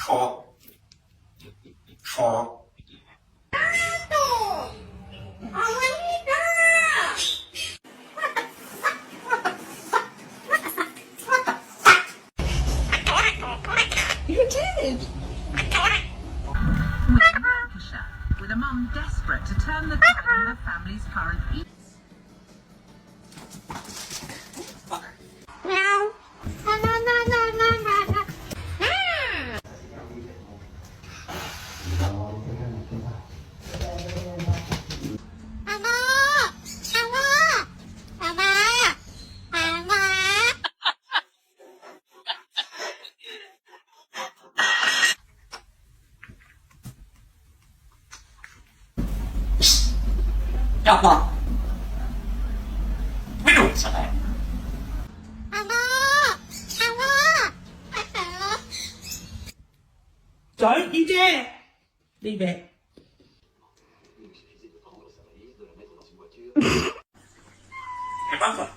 Four. You did! Lancashire, with a mum desperate to turn the tide on her family's current eats. Yapma. Bir dur sana. Don't you dare! Leave it. ¿Qué pasa?